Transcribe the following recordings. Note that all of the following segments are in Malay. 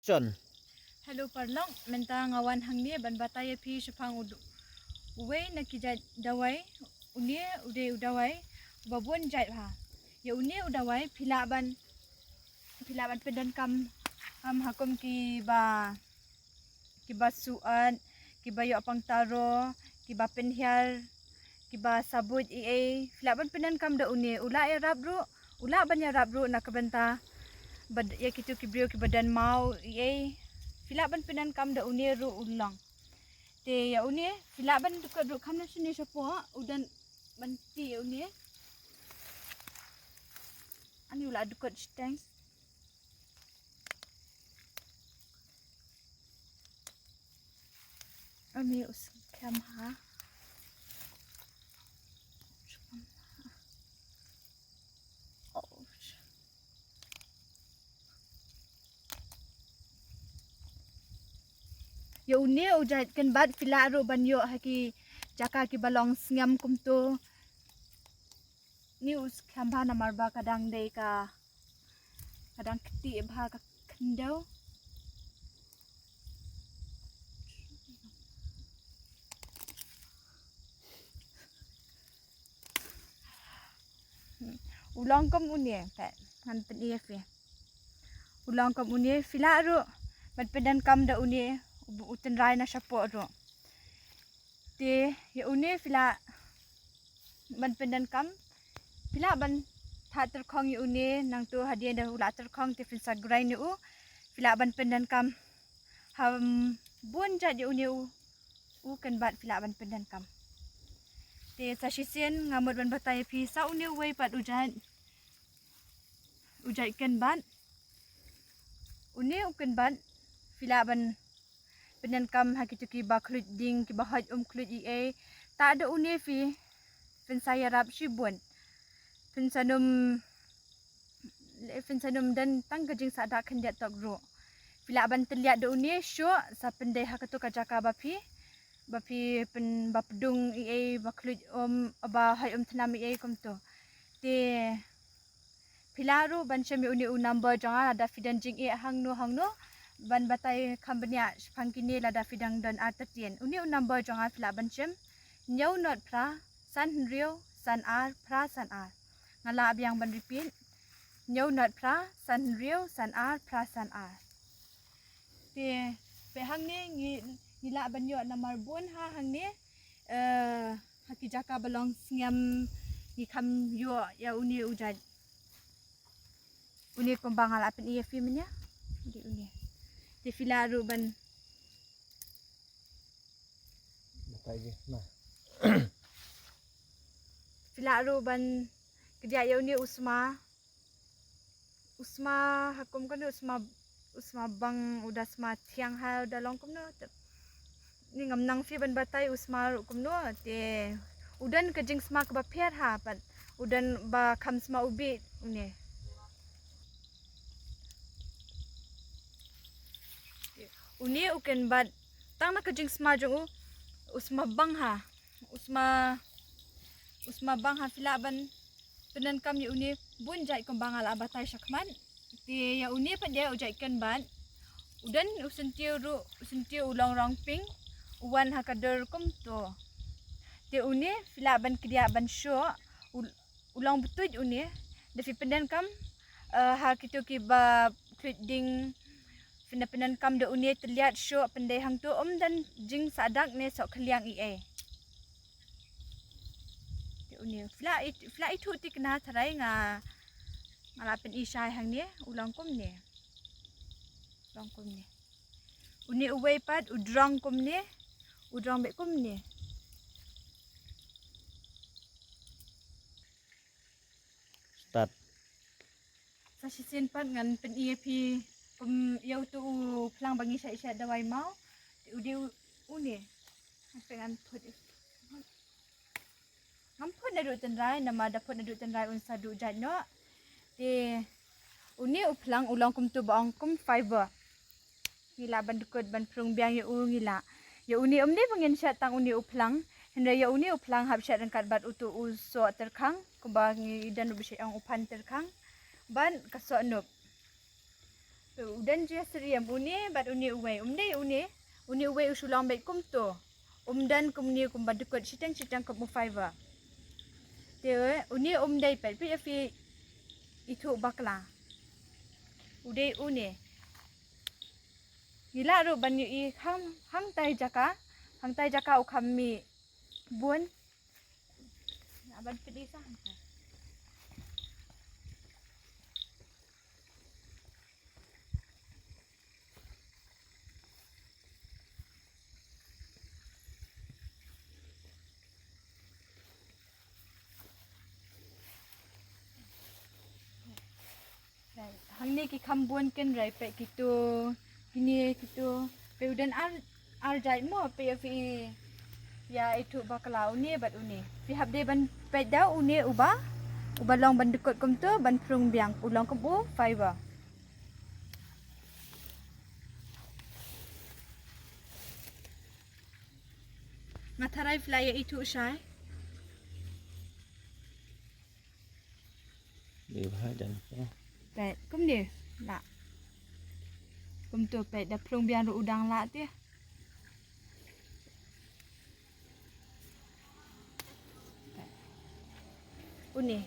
John. Hello parlong, menta ngawan hang ni ban bataya pi shapang uwe na kijat dawai, unie ude udawai, babun jait ha. Ya unie udawai pilaban pedan kam hakum ki ba suat, ki ba yo apang taro, ki ba penhiar, ki ba sabut pilaban pedan kam da unie ula ya rabru, ula ban ya rabru na kabenta bad ya kitu kibrio ki badan mau filaban penan kam da unie ru ulang te ya unie filaban duka ru kam na sini sapo udan banti ya unie ani ula duka stang ami us kam ha ya unie ujat kan bat filaro banyo haki jaka ki balong ngam kumto ni us kamba na marba kadang dei ka kadang keti bha ka kendau ulang kam unie pat ngan pdf ya ulang kam unie filaro bat pedan kam da unie utan rai na sapo ro te ya unie fila ban pedan kam fila ban tha terkhong ya unie nang tu hadiah dah ula terkhong te fin sagrai ni fila ban pedan kam ham bun jat ya unie kan bat fila ban pedan kam te sasisen ngamut ban batai pi sa unie wei pat ujat kan ban unie kan ban fila ban pedan kam hakitu ki ba khlut ding ki ba haj khlut tak ada unie fi fin saya rap shibun fin sanum dan tang kajing sada khendet tok ro fila ban terlihat da unie syo sa pendai hakatu kajaka bapi pen bapdung ba khlut ba haj thnam kom to te filaro ban chemi unie number janga ada fidan jing hang no ban batai company pangkini lada fidang dan artatien unie number janga fila ban chem nyau not pra san rio san ar pra san ar ngala abyang ban repeat nyau not pra san rio san ar pra san ar te pe hang ni ngila ban yo namar bun ha hang ni haki jaka balong ngam ni kam yo ya unie ujat unie kombangal apen iya filmnya di unie te filaro ban Batai je. Nah. filaro ban kedia ya unie usma hakum kan usma bang udah sma tiang ha udah longkom no ni ngamnang fi ban batai usma kum no te udan kejing sma ke bapiar ha pan udan ba kam sma ubi unie unie uken bat tang na kejing sma jong usma bang ha usma bang ha fila ban penan kam ya unie bun jait kombangal abatai syakman te ya unie pa dia ujait kan ban udan usentiu ulang rang ping uwan hakador kum to te unie fila ban kedia ban syo ulang betuj unie defi penan kam ha kitu ki ba ding penan kam da unie terlihat syo pendai hang tu dan jing sadak ne sok khliang te unie fila itu ti kena tharai ngalapen isai hang ni ulang kum ni unie uwei pat udrang kum ni udrang be kum ni Start. sa sisin pat ngan pen EP yau tu plang bangi sya dawai mau udi unie pengan put ngampun na dutan rai nama dapat na dutan rai unsa du jat no te unie uplang ulang kum tu baong kum fiber ngila ban dukut ban prung biang ya ngila ya unie umni bangin sya tang unie uplang henda ya unie uplang hab sya rangkat bat utu uso terkang kubangi dan ubisi ang upan terkang ban kaso nup udan je seriam une bat une uwei une uwei usulang bet kum to dan kumni kum badukot sitang kum fiber te une dai pet pi fi itu bakla ude une gila ro ban i hang tai jaka u kami bun aban pedi sa hang ni ki kambun ken rai pe kitu kini kitu pe udan ar jai mo pe fi ya itu bakla une bat une fi habde ban pe da une uba long ban dekot kum tu ban prung biang ulang kum bu fiber matharai fly itu sai Đi hai dan. pet kum ni la kum tu pet da prung biang ru udang la ti une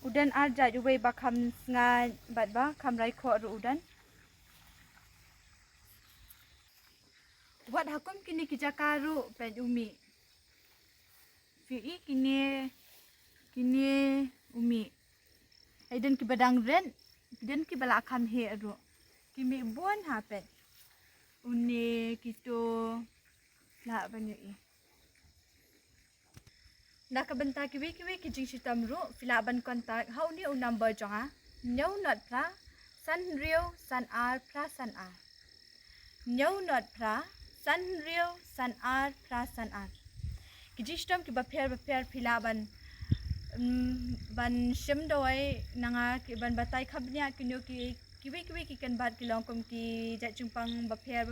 udan arja juwe bakam nga bat ba kam rai kho ru udan wat hakum kini kijakaru pet umi fi kini umi aiden ki badang ren den ki bala kam he ru kimi bon ha pet une kito la banyu i nak benta kiwi kijing sitam ru filaban kontak hau ni u number jonga nyau not pra san rio san ar pra san ar nyau not pra san rio san ar pra san ar kijing sitam ki baper filaban ban shim doi nanga ki ban batai khabnya kinyo ki kiwi ki kan bat kilong kom ki jat jingpang baper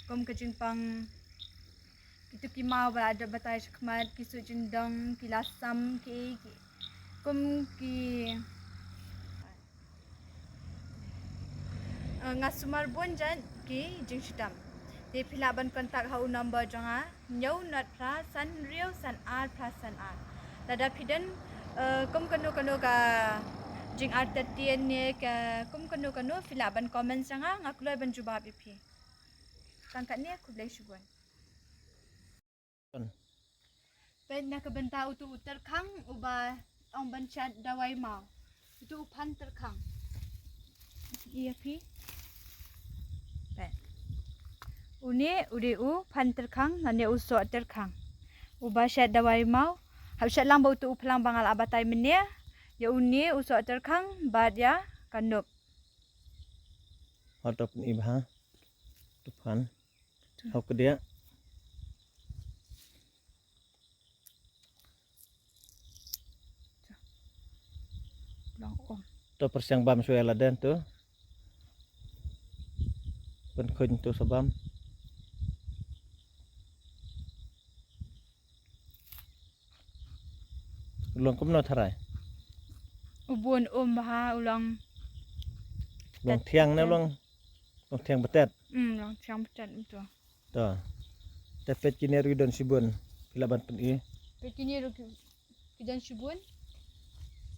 kom ke jingpang itu ki mau berada batai khmat ki su jindong ki lasam ki kom ki ngasumar bonjan ki jingsitam te philaban kontak hau number jonga nyau not pra san rio san ar pra san ar dada piden kom kanu ka jing artatien ne ka kum kanu filaban comment sanga ngakloi ban jawab ipi tangkat ni aku boleh syuban pen nak benta utu terkhang uba ong ban chat dawai mau itu upan terkhang iya pi pen une ude u pan terkhang nane uso terkhang uba chat dawai mau habsat lang bau tu uplang bangal abatai menia ya uni usok terkang bad ya kanup Hotop ni bah. Tupan. Hau ke dia. long om Tu persiang bam suela den tu. Pen khun tu sabam. Ulong kum no tharai. ubun baha ulang Long thiang ne long thiang betet. long siang pecat itu Tu. Tepet kini ridon sibun. Filaban pen i. pekini ru kijan subun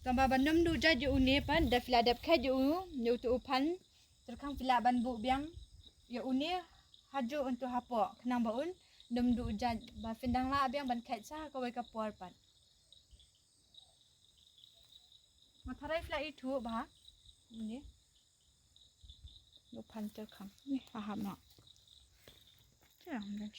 tambah banam du jadi uni pan da filadap kha ju yu tu upan terkang filaban bu biang ya uni haju untuk hapo kenang baun dum du jad ba findang la biang ban khat sa ka wai ka por pan matharai fla itu ba ini lu pan terkang ni aham na jangan